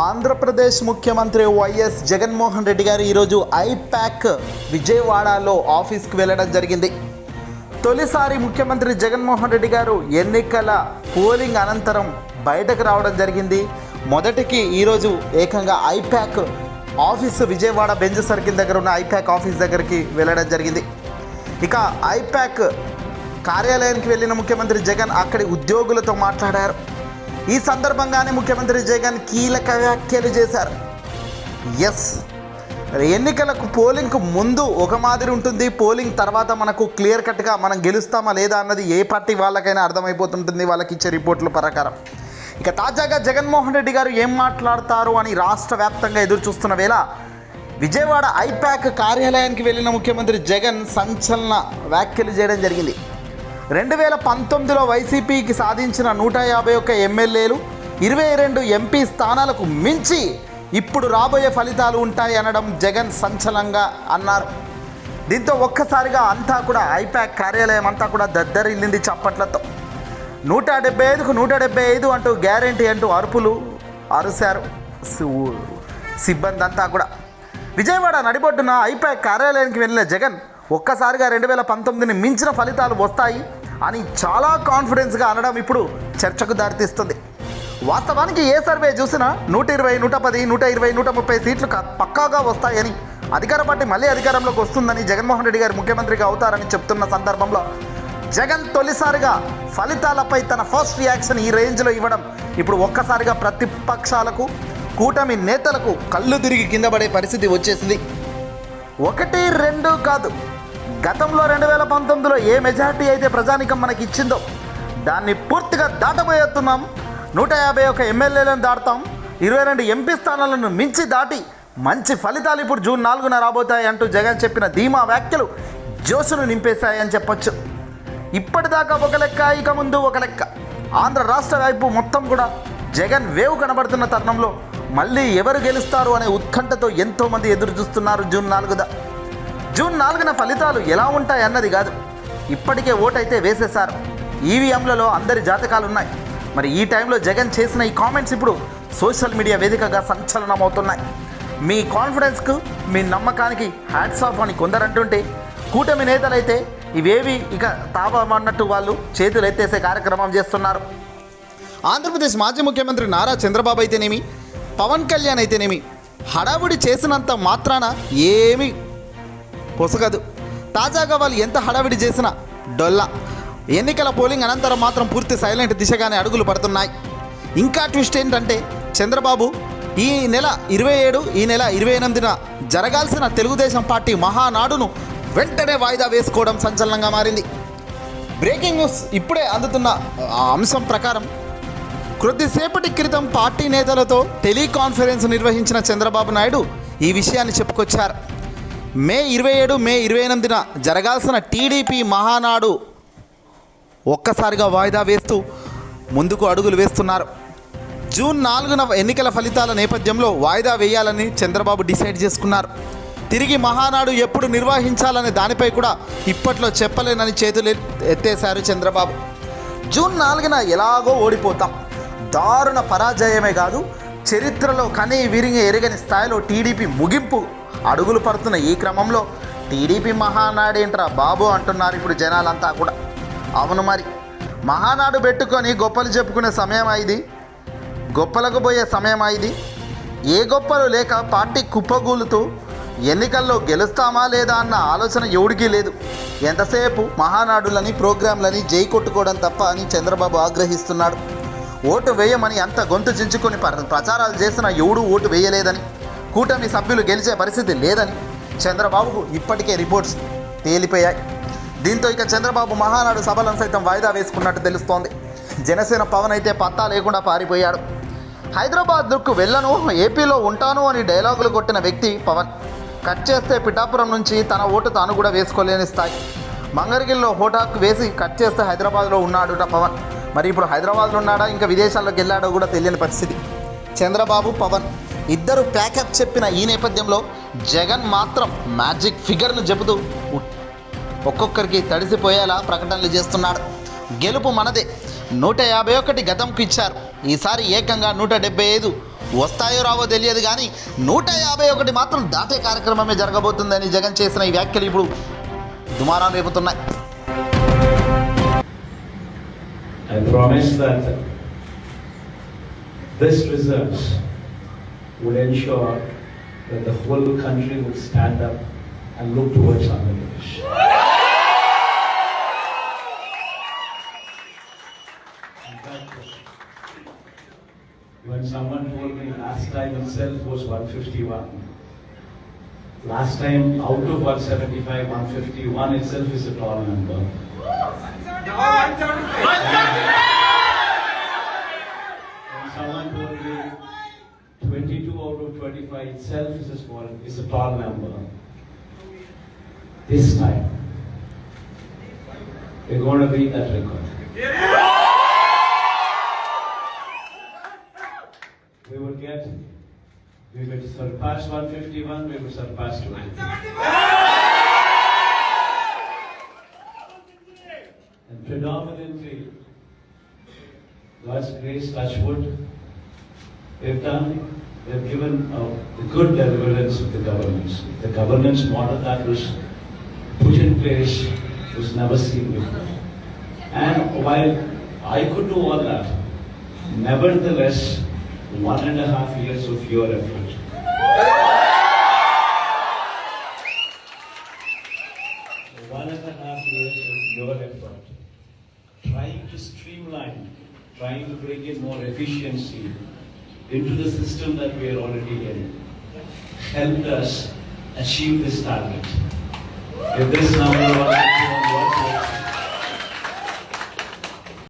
ఆంధ్రప్రదేశ్ ముఖ్యమంత్రి వైఎస్ జగన్మోహన్ రెడ్డి గారు ఈరోజు ఐపాక్ విజయవాడలో ఆఫీస్కి వెళ్ళడం జరిగింది. తొలిసారి ముఖ్యమంత్రి జగన్మోహన్ రెడ్డి గారు ఎన్నికల పోలింగ్ అనంతరం బయటకు రావడం జరిగింది. మొదటికి ఈరోజు ఏకంగా ఐపాక్ ఆఫీసు విజయవాడ బెంజ్ సర్కిల్ దగ్గర ఉన్న ఐపాక్ ఆఫీస్ దగ్గరికి వెళ్ళడం జరిగింది. ఇక ఐపాక్ కార్యాలయానికి వెళ్ళిన ముఖ్యమంత్రి జగన్ అక్కడి ఉద్యోగులతో మాట్లాడారు. ఈ సందర్భంగానే ముఖ్యమంత్రి జగన్ కీలక వ్యాఖ్యలు చేశారు. ఎన్నికలకు పోలింగ్కు ముందు ఒక మాదిరి ఉంటుంది, పోలింగ్ తర్వాత మనకు క్లియర్ కట్గా మనం గెలుస్తామా లేదా అన్నది ఏ పార్టీ వాళ్ళకైనా అర్థమైపోతుంటుంది వాళ్ళకి ఇచ్చే రిపోర్టుల ప్రకారం. ఇక తాజాగా జగన్మోహన్ రెడ్డి గారు ఏం మాట్లాడతారు అని రాష్ట్ర వ్యాప్తంగా ఎదురు చూస్తున్న వేళ విజయవాడ ఐపాక్ కార్యాలయానికి వెళ్ళిన ముఖ్యమంత్రి జగన్ సంచలన వ్యాఖ్యలు చేయడం జరిగింది. 2019లో వైసీపీకి సాధించిన 151 ఎమ్మెల్యేలు 22 ఎంపీ స్థానాలకు మించి ఇప్పుడు రాబోయే ఫలితాలు ఉంటాయి అనడం జగన్ సంచలనంగా అన్నారు. దీంతో ఒక్కసారిగా అంతా కూడా ఐపాక్ కార్యాలయం అంతా కూడా దద్దరిల్లింది చప్పట్లతో. 175కు 175 అంటూ గ్యారెంటీ అంటూ అరుపులు అరుశారు సిబ్బంది అంతా కూడా. విజయవాడ నడిబొడ్డున ఐపాక్ కార్యాలయానికి వెళ్ళిన జగన్ ఒక్కసారిగా 2019ని మించిన ఫలితాలు వస్తాయి అని చాలా కాన్ఫిడెన్స్గా అనడం ఇప్పుడు చర్చకు దారితీస్తుంది. వాస్తవానికి ఏ సర్వే చూసినా 120, 110, 120, 130 సీట్లు పక్కాగా వస్తాయని, అధికార పార్టీ మళ్ళీ అధికారంలోకి వస్తుందని, జగన్మోహన్ రెడ్డి గారు ముఖ్యమంత్రిగా అవుతారని చెప్తున్న సందర్భంలో జగన్ తొలిసారిగా ఫలితాలపై తన ఫస్ట్ రియాక్షన్ ఈ రేంజ్లో ఇవ్వడం ఇప్పుడు ఒక్కసారిగా ప్రతిపక్షాలకు, కూటమి నేతలకు కళ్ళు తిరిగి కింద పడే పరిస్థితి వచ్చేసింది. 1, 2 కాదు, గతంలో 2019లో ఏ మెజార్టీ అయితే ప్రజానికం మనకి ఇచ్చిందో దాన్ని పూర్తిగా దాటబోయేస్తున్నాం. 151 ఎమ్మెల్యేలను దాటుతాం, 22 ఎంపీ స్థానాలను మించి దాటి మంచి ఫలితాలు ఇప్పుడు జూన్ 4న రాబోతాయి అంటూ జగన్ చెప్పిన ధీమా వ్యాఖ్యలు జోషును నింపేశాయని చెప్పొచ్చు. ఇప్పటిదాకా ఒక లెక్క, ఇక ముందు ఒక లెక్క. ఆంధ్ర రాష్ట్ర వైపు మొత్తం కూడా జగన్ వేవ్ కనబడుతున్న తరుణంలో మళ్ళీ ఎవరు గెలుస్తారు అనే ఉత్కంఠతో ఎంతోమంది ఎదురు చూస్తున్నారు. జూన్ 4న ఫలితాలు ఎలా ఉంటాయి అన్నది కాదు, ఇప్పటికే ఓటైతే వేసేశారు. ఈవీఎంలలో అందరి జాతకాలు ఉన్నాయి. మరి ఈ టైంలో జగన్ చేసిన ఈ కామెంట్స్ ఇప్పుడు సోషల్ మీడియా వేదికగా సంచలనం అవుతున్నాయి. మీ కాన్ఫిడెన్స్కు, మీ నమ్మకానికి హ్యాట్స్ ఆఫ్ అని కొందరంటుంటే, కూటమి నేతలైతే ఇవేవి ఇక తాపమన్నట్టు వాళ్ళు చేతులు ఎత్తేసే కార్యక్రమం చేస్తున్నారు. ఆంధ్రప్రదేశ్ మాజీ ముఖ్యమంత్రి నారా చంద్రబాబు అయితేనేమి, పవన్ కళ్యాణ్ అయితేనేమి హడావుడి చేసినంత మాత్రాన ఏమీ పొసగదు. తాజాగా వాళ్ళు ఎంత హడావిడి చేసినా డొల్లా. ఎన్నికల పోలింగ్ అనంతరం మాత్రం పూర్తి సైలెంట్ దిశగానే అడుగులు పడుతున్నాయి. ఇంకా ట్విస్ట్ ఏంటంటే చంద్రబాబు ఈ నెల 27, ఈ నెల 28న జరగాల్సిన తెలుగుదేశం పార్టీ మహానాడును వెంటనే వాయిదా వేసుకోవడం సంచలనంగా మారింది. బ్రేకింగ్ న్యూస్ ఇప్పుడే అందుతున్న అంశం ప్రకారం కొద్దిసేపటి క్రితం పార్టీ నేతలతో టెలికాన్ఫరెన్స్ నిర్వహించిన చంద్రబాబు నాయుడు ఈ విషయాన్ని చెప్పుకొచ్చారు. మే 27, మే 28న జరగాల్సిన టీడీపీ మహానాడు ఒక్కసారిగా వాయిదా వేస్తూ ముందుకు అడుగులు వేస్తున్నారు. జూన్ 4న ఎన్నికల ఫలితాల నేపథ్యంలో వాయిదా వేయాలని చంద్రబాబు డిసైడ్ చేసుకున్నారు. తిరిగి మహానాడు ఎప్పుడు నిర్వహించాలనే దానిపై కూడా ఇప్పట్లో చెప్పలేనని చేతులు ఎత్తేశారు చంద్రబాబు. జూన్ 4న ఎలాగో ఓడిపోతాం, దారుణ పరాజయమే కాదు, చరిత్రలో కనీ విరిగి ఎరగని స్థాయిలో టీడీపీ ముగింపు అడుగులు పడుతున్న ఈ క్రమంలో టీడీపీ మహానాడేంట్రా బాబు అంటున్నారు ఇప్పుడు జనాలంతా కూడా. అవును మరి, మహానాడు పెట్టుకొని గొప్పలు చెప్పుకునే సమయం ఇది, గొప్పలకు పోయే సమయం ఇది. ఏ గొప్పలు లేక పార్టీ కుప్పగూలుతూ ఎన్నికల్లో గెలుస్తామా లేదా అన్న ఆలోచన ఎవడికి లేదు. ఎంతసేపు మహానాడులని, ప్రోగ్రాంలని జై కొట్టుకోవడం తప్ప అని చంద్రబాబు ఆగ్రహిస్తున్నాడు. ఓటు వేయమని అంత గొంతు చించుకొని ప్రచారాలు చేసిన ఎవడూ ఓటు వేయలేదని, కూటమి సభ్యులు గెలిచే పరిస్థితి లేదని చంద్రబాబుకు ఇప్పటికే రిపోర్ట్స్ తేలిపోయాయి. దీంతో ఇక చంద్రబాబు మహానాడు సభలను సైతం వాయిదా వేసుకున్నట్టు తెలుస్తోంది. జనసేన పవన్ అయితే పత్తా లేకుండా పారిపోయాడు. హైదరాబాద్కు వెళ్ళను, ఏపీలో ఉంటాను అని డైలాగులు కొట్టిన వ్యక్తి పవన్. కట్ చేస్తే పిఠాపురం నుంచి తన ఓటు తాను కూడా వేసుకోలేని స్థాయి. మంగళగిరిలో హోటాకు వేసి కట్ చేస్తే హైదరాబాద్లో ఉన్నాడుట పవన్. మరి ఇప్పుడు హైదరాబాద్లో ఉన్నాడా, ఇంకా విదేశాల్లోకి వెళ్ళాడో కూడా తెలియని పరిస్థితి. చంద్రబాబు, పవన్ ఇద్దరు ప్యాకప్ చెప్పిన ఈ నేపథ్యంలో జగన్ మాత్రం మ్యాజిక్ ఫిగర్ను చెబుతూ ఒక్కొక్కరికి తడిసిపోయేలా ప్రకటనలు చేస్తున్నాడు. గెలుపు మనదే, 151 గతంకు ఇచ్చారు, ఈసారి ఏకంగా 175 వస్తాయో రావో తెలియదు కానీ 151 మాత్రం దాటే కార్యక్రమమే జరగబోతుందని జగన్ చేసిన ఈ వ్యాఖ్యలు ఇప్పుడు దుమారం రేపుతున్నాయి. I promise that this results would ensure that the whole country would stand up and look towards Andhra Pradesh. When someone told me last time itself was 151, last time out of 175, 151 itself is a tall number. When someone told me 22 out of 25 itself is a tall number. This time, we're going to beat that record. We will surpass 151, we will surpass 250. And predominantly, God's grace, touch wood, they've given a good deliverance of the governance. The governance model that was put in place was never seen before. And while I could do all that, nevertheless, 1.5 years of your effort. 1.5 years of your effort, trying to streamline, trying to bring in more efficiency into the system that we are already in, helped us achieve this target. If this number was